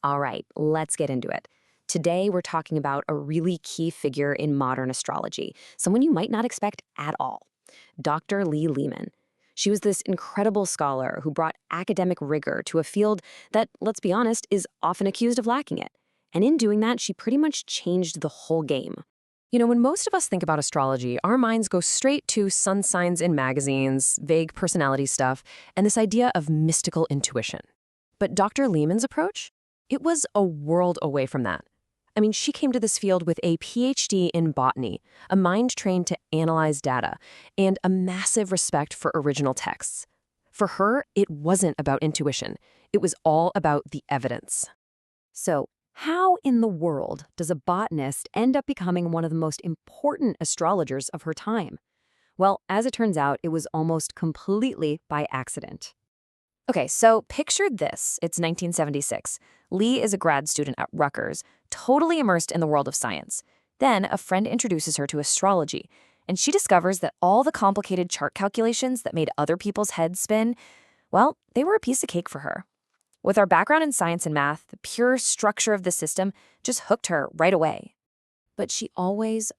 All right, let's get into it. Today, we're talking about a really key figure in modern astrology, someone you might not expect at all. Dr. Lee Lehman. She was this incredible scholar who brought academic rigor to a field that, let's be honest, is often accused of lacking it. And in doing that, she pretty much changed the whole game. When most of us think about astrology, our minds go straight to sun signs in magazines, vague personality stuff, and this idea of mystical intuition. But Dr. Lehman's approach? It was a world away from that. She came to this field with a PhD in botany, a mind trained to analyze data, and a massive respect for original texts. For her, it wasn't about intuition. It was all about the evidence. So, how in the world does a botanist end up becoming one of the most important astrologers of her time? Well, as it turns out, it was almost completely by accident. Okay, so picture this. It's 1976. Lee is a grad student at Rutgers, totally immersed in the world of science. Then a friend introduces her to astrology, and she discovers that all the complicated chart calculations that made other people's heads spin, well, they were a piece of cake for her. With our background in science and math, the pure structure of the system just hooked her right away. But she always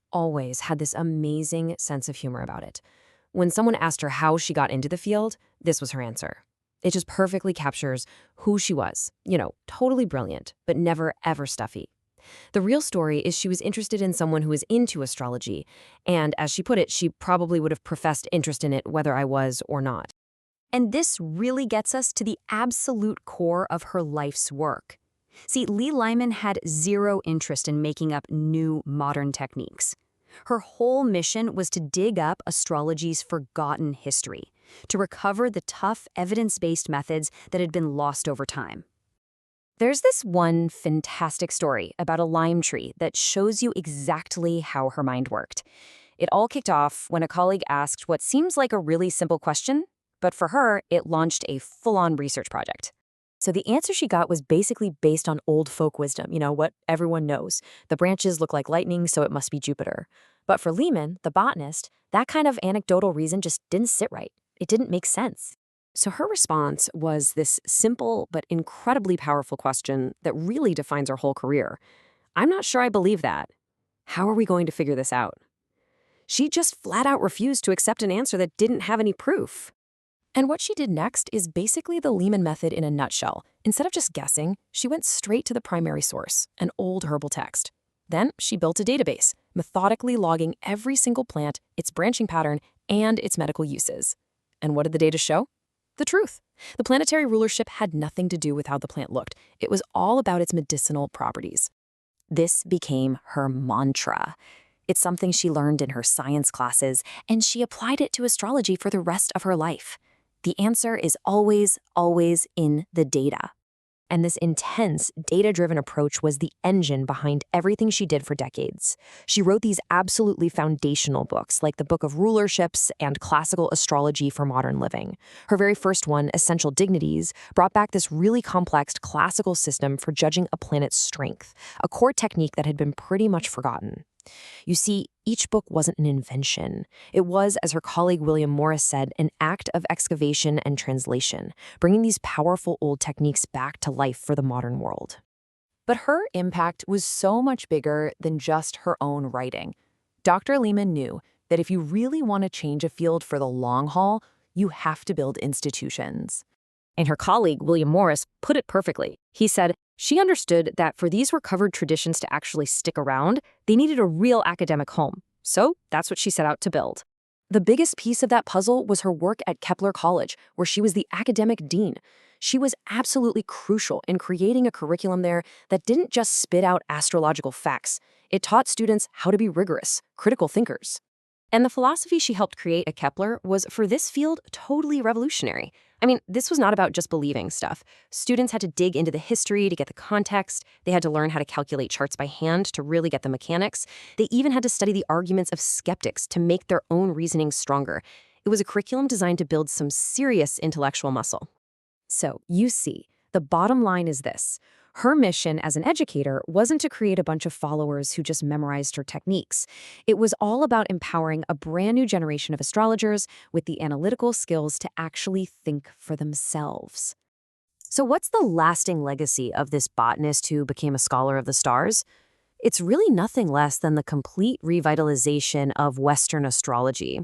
had this amazing sense of humor about it. When someone asked her how she got into the field, this was her answer. It just perfectly captures who she was. Totally brilliant, but never, ever stuffy. The real story is she was interested in someone who was into astrology, and as she put it, she probably would have professed interest in it whether I was or not. And this really gets us to the absolute core of her life's work. See, Lee Lehman had zero interest in making up new modern techniques. Her whole mission was to dig up astrology's forgotten history, to recover the tough, evidence-based methods that had been lost over time. There's this one fantastic story about a lime tree that shows you exactly how her mind worked. It all kicked off when a colleague asked what seems like a really simple question, but for her, it launched a full-on research project. So the answer she got was basically based on old folk wisdom, what everyone knows. The branches look like lightning, so it must be Jupiter. But for Lehman, the botanist, that kind of anecdotal reason just didn't sit right. It didn't make sense. So her response was this simple but incredibly powerful question that really defines her whole career. I'm not sure I believe that. How are we going to figure this out? She just flat out refused to accept an answer that didn't have any proof. And what she did next is basically the Leman Method in a nutshell. Instead of just guessing, she went straight to the primary source, an old herbal text. Then she built a database, methodically logging every single plant, its branching pattern, and its medical uses. And what did the data show? The truth. The planetary rulership had nothing to do with how the plant looked. It was all about its medicinal properties. This became her mantra. It's something she learned in her science classes, and she applied it to astrology for the rest of her life. The answer is always in the data. And this intense, data-driven approach was the engine behind everything she did for decades. She wrote these absolutely foundational books, like the Book of Rulerships and Classical Astrology for Modern Living. Her very first one, Essential Dignities, brought back this really complex classical system for judging a planet's strength, a core technique that had been pretty much forgotten. You see, each book wasn't an invention. It was, as her colleague William Morris said, an act of excavation and translation, bringing these powerful old techniques back to life for the modern world. But her impact was so much bigger than just her own writing. Dr. Lehman knew that if you really want to change a field for the long haul, you have to build institutions. And her colleague, William Morris, put it perfectly. He said, she understood that for these recovered traditions to actually stick around, they needed a real academic home. So that's what she set out to build. The biggest piece of that puzzle was her work at Kepler College, where she was the academic dean. She was absolutely crucial in creating a curriculum there that didn't just spit out astrological facts. It taught students how to be rigorous, critical thinkers. And the philosophy she helped create at Kepler was, for this field, totally revolutionary. This was not about just believing stuff. Students had to dig into the history to get the context. They had to learn how to calculate charts by hand to really get the mechanics. They even had to study the arguments of skeptics to make their own reasoning stronger. It was a curriculum designed to build some serious intellectual muscle. So, you see, the bottom line is this. Her mission as an educator wasn't to create a bunch of followers who just memorized her techniques. It was all about empowering a brand new generation of astrologers with the analytical skills to actually think for themselves. So what's the lasting legacy of this botanist who became a scholar of the stars? It's really nothing less than the complete revitalization of Western astrology.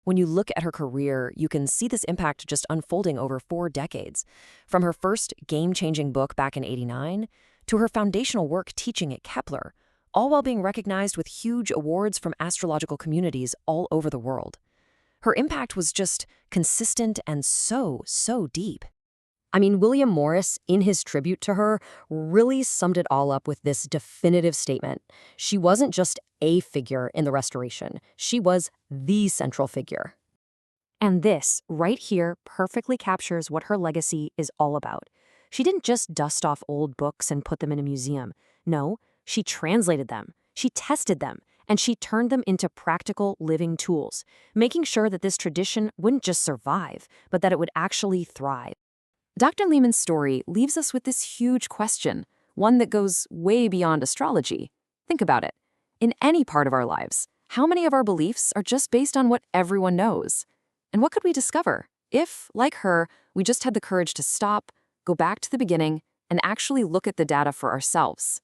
When you look at her career, you can see this impact just unfolding over 4 decades. From her first game-changing book back in '89 to her foundational work teaching at Kepler, all while being recognized with huge awards from astrological communities all over the world. Her impact was just consistent and so deep. I mean, William Morris, in his tribute to her, really summed it all up with this definitive statement. She wasn't just a figure in the Restoration. She was the central figure. And this, right here, perfectly captures what her legacy is all about. She didn't just dust off old books and put them in a museum. No, she translated them, she tested them, and she turned them into practical, living tools, making sure that this tradition wouldn't just survive, but that it would actually thrive. Dr. Lehman's story leaves us with this huge question, one that goes way beyond astrology. Think about it. In any part of our lives, how many of our beliefs are just based on what everyone knows? And what could we discover if, like her, we just had the courage to stop, go back to the beginning, and actually look at the data for ourselves?